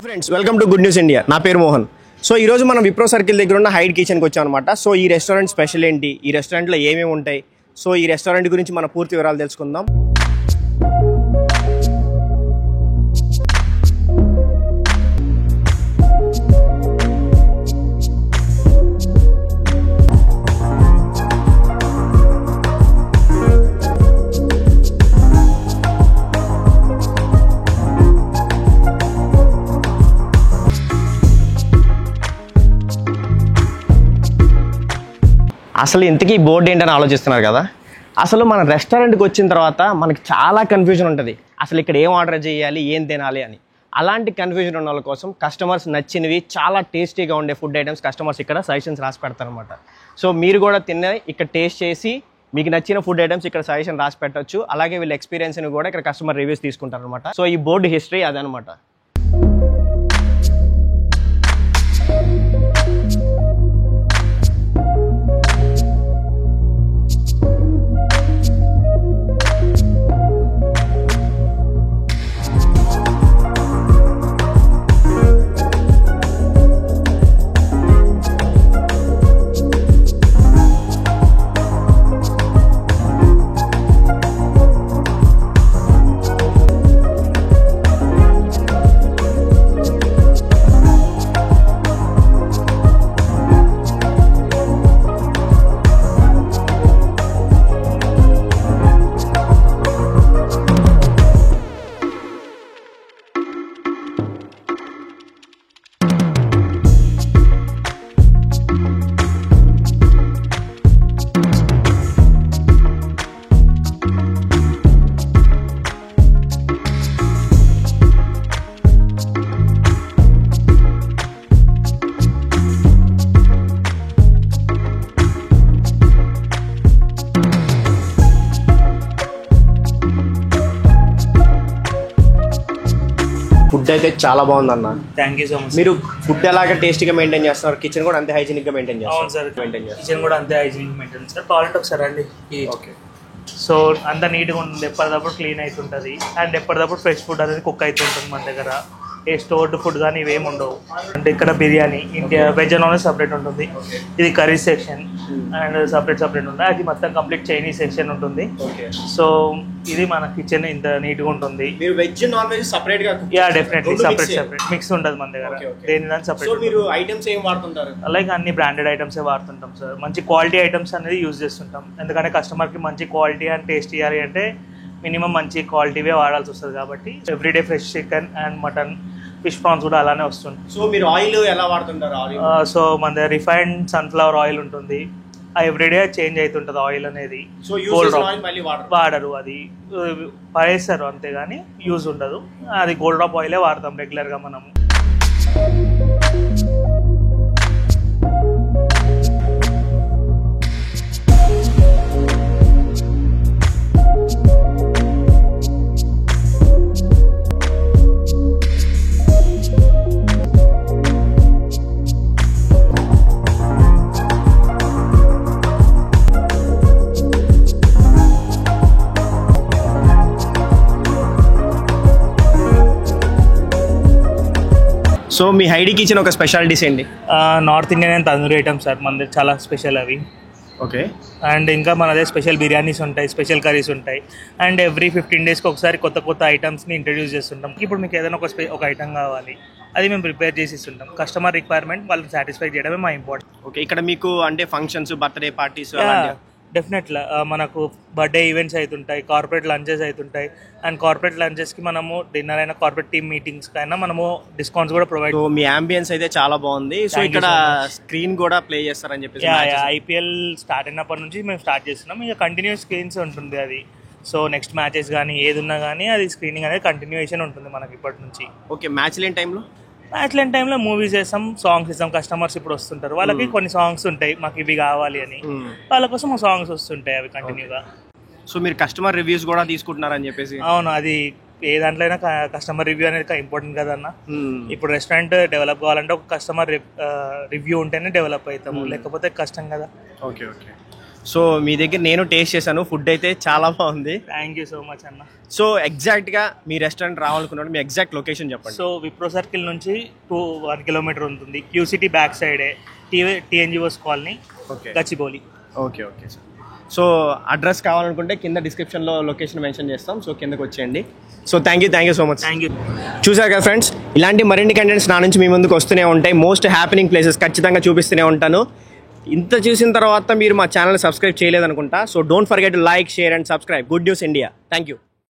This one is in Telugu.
Friends welcome to good news India. నా పేరు మోహన్. సో ఈరోజు మనం విప్రో సర్కిల్ దగ్గర ఉన్న హైడ్ కిచెన్కి వచ్చాం అనమాట. సో ఈ రెస్టారెంట్ స్పెషల్ ఏంటి, ఈ రెస్టారెంట్లో ఏమేమి ఉంటాయి, సో ఈ రెస్టారెంట్ గురించి మన పూర్తి వివరాలు తెలుసుకుందాం. అసలు ఇంతకీ బోర్డు ఏంటని ఆలోచిస్తున్నారు కదా. అసలు మన రెస్టారెంట్కి వచ్చిన తర్వాత మనకి చాలా కన్ఫ్యూజన్ ఉంటుంది, అసలు ఇక్కడ ఏం ఆర్డర్ చేయాలి, ఏం తినాలి అని. అలాంటి కన్ఫ్యూజన్ ఉన్న వాళ్ళ కోసం కస్టమర్స్ నచ్చినవి చాలా టేస్టీగా ఉండే ఫుడ్ ఐటమ్స్ కస్టమర్స్ ఇక్కడ సజెషన్స్ రాసి పెడతారనమాట. సో మీరు కూడా ఇక్కడ టేస్ట్ చేసి మీకు నచ్చిన ఫుడ్ ఐటమ్స్ ఇక్కడ సజెషన్ రాసి పెట్టచ్చు. అలాగే వీళ్ళ ఎక్స్పీరియన్స్ని కూడా ఇక్కడ కస్టమర్ రివ్యూస్ తీసుకుంటారు అనమాట. సో ఈ బోర్డు హిస్టరీ అదనమాట. ఫుడ్ అయితే చాలా బాగుందన్న. Thank you so much. మీరు ఫుడ్ ఎలాగ టేస్టీగా మెయింటైన్ చేస్తున్నారు, కిచెన్ కూడా అంతే హైజీనిక్ గా మెయింటైన్ చేస్తారు? అవును సార్, కిచెన్ కూడా అంతే హైజీనిక్ మెయింటైన్ సార్. టాయిలెట్ ఒకసారి అండి. ఓకే. సో అంత నీట్గా ఉంటుంది, ఎప్పటికప్పుడు క్లీన్ అవుతుంటుంది అండ్ ఎప్పటికప్పుడు ఫ్రెష్ ఫుడ్ అనేది కుక్ అవుతుంటుంది మన దగ్గర. ఏ స్టోర్డ్ ఫుడ్ కానీ ఇవేమి ఉండవు. అంటే ఇక్కడ biryani India veg non veg separate ఉంటుంది, ఇది కర్రీ సెక్షన్ అండ్ సపరేట్ ఉంటుంది. అది మొత్తం కంప్లీట్ చైనీస్ సెక్షన్ ఉంటుంది. సో ఇది మన కిచెన్ ఇంత నీట్గా ఉంటుంది. మీరు వెజ్ నాన్ వెజ్ సపరేట్ గా? యా డెఫినెట్లీ సపరేట్ మిక్స్ ఉంటుంది మన దగ్గర. దేని దాని సపరేట్. సో మీరు ఐటమ్స్ ఏం వాడుతుంటారు? లైక్ అన్ని బ్రాండెడ్ ఐటమ్సే వాడుతుంటాం సార్. మంచి క్వాలిటీ ఐటమ్స్ అనేది యూజ్ చేస్తుంటాం, ఎందుకంటే కస్టమర్కి మంచి క్వాలిటీ అండ్ టేస్ట్ ఇవ్వాలి అంటే మినిమం మంచి క్వాలిటీవే వాడాల్సి వస్తుంది. కాబట్టి everyday fresh chicken and mutton, fish prawns కూడా అలానే వస్తుంది. సో మీరు ఆయిల్ ఎలా వాడుతుంటారు? సో మన దగ్గర రిఫైన్డ్ సన్ఫ్లవర్ ఆయిల్ ఉంటుంది, ఎవ్రీడే చేంజ్ అవుతుంటుంది ఆయిల్ అనేది. వాడరు, అది పడేస్తారు అంతేగాని యూజ్ ఉండదు. అది గోల్డ్ డ్రాప్ ఆయిలే వాడతాం రెగ్యులర్గా మనము. సో మీ హైడీ కిచెన్ ఒక స్పెషాలిటీస్ ఏంటి? North Indian and tandoori items sir మన చాలా స్పెషల్ అవి. ఓకే. అండ్ ఇంకా మన దగ్గర స్పెషల్ బిర్యానీస్ ఉంటాయి, స్పెషల్ కర్రీస్ ఉంటాయి. అండ్ ఎవ్రీ 15 డేస్కి ఒకసారి కొత్త ఐటమ్స్ని ఇంట్రడ్యూస్ చేస్తుంటాం. ఇప్పుడు మీకు ఏదైనా ఒక ఐటమ్ కావాలి, అది మేము ప్రిపేర్ చేసి ఇస్తుంటాం. కస్టమర్ రిక్వైర్మెంట్ వాళ్ళని సాటిస్ఫై చేయడమే మా ఇంపార్టెంట్. ఓకే. ఇక్కడ మీకు అంటే ఫంక్షన్స్, బర్త్డే పార్టీస్? డెఫినెట్లీ మనకు బర్త్డే ఈవెంట్స్ అవుతుంటాయి, కార్పొరేట్ లంచెస్ అవుతుంటాయి. అండ్ కార్పొరేట్ లంచెస్కి మనము డిన్నర్ అయినా కార్పొరేట్ టీమ్ మీటింగ్స్కి అయినా మనము డిస్కౌంట్స్ కూడా ప్రొవైడ్. మీ అంబియన్స్ అయితే చాలా బాగుంది. సో ఇక్కడ స్క్రీన్ కూడా ప్లే చేస్తారని చెప్పేసి. ఐపీఎల్ స్టార్ట్ అయినప్పటి నుంచి మేము స్టార్ట్ చేస్తున్నాం. ఇక కంటిన్యూస్ స్క్రీన్స్ ఉంటుంది అది. సో నెక్స్ట్ మ్యాచెస్ కానీ ఏది ఉన్నా కానీ అది స్క్రీనింగ్ అనేది కంటిన్యూయేషన్ ఉంటుంది మనకి ఇప్పటి నుంచి. ఓకే. మ్యాచ్ లేని టైంలో అట్లాంటి టైంలో మూవీస్ చేస్తాం, సాంగ్స్ ఇస్తాం. కస్టమర్స్ ఇప్పుడు వస్తుంటారు, వాళ్ళకి కొన్ని సాంగ్స్ ఉంటాయి మాకు ఇవి కావాలి అని, వాళ్ళ కోసం సాంగ్స్ వస్తుంటాయి అవి కంటిన్యూగా. సో మీరు కస్టమర్ రివ్యూస్ కూడా తీసుకుంటున్నారని చెప్పేసి? అవును, అది ఏ దాంట్లో అయినా కస్టమర్ రివ్యూ అనేది ఇంపార్టెంట్ కదన్న. ఇప్పుడు రెస్టారెంట్ డెవలప్ కావాలంటే ఒక కస్టమర్ రివ్యూ ఉంటేనే డెవలప్ అవుతాము, లేకపోతే కష్టం కదా. Okay okay. సో మీ దగ్గర నేను టేస్ట్ చేశాను, ఫుడ్ అయితే చాలా బాగుంది. థ్యాంక్ యూ సో మచ్ అన్న. సో ఎగ్జాక్ట్గా మీ రెస్టారెంట్ రావాలనుకున్నాడు, మీ ఎగ్జాక్ట్ లొకేషన్ చెప్పండి. సో విప్రో సర్కిల్ నుంచి 1 కిలోమీటర్ ఉంటుంది, క్యూసిటీ బ్యాక్ సైడే, TNGOs colony, Gachibowli. Okay sir. So address కావాలనుకుంటే కింద డిస్క్రిప్షన్లో లొకేషన్ మెన్షన్ చేస్తాం, సో కిందకి వచ్చేయండి. So thank you so much. Thank you. చూసారు కదా ఫ్రెండ్స్, ఇలాంటి మరిన్ని కంటెంట్స్ నా నుంచి మీ ముందుకు వస్తూనే ఉంటాయి. మోస్ట్ హ్యాపెనింగ్ ప్లేసెస్ ఖచ్చితంగా చూపిస్తూనే ఉంటాను. ఇంత చూసిన తర్వాత మీరు మా ఛానల్ సబ్స్క్రైబ్ చేయలేదనుకుంటా. So don't forget to like, share and subscribe. Good news India. Thank you.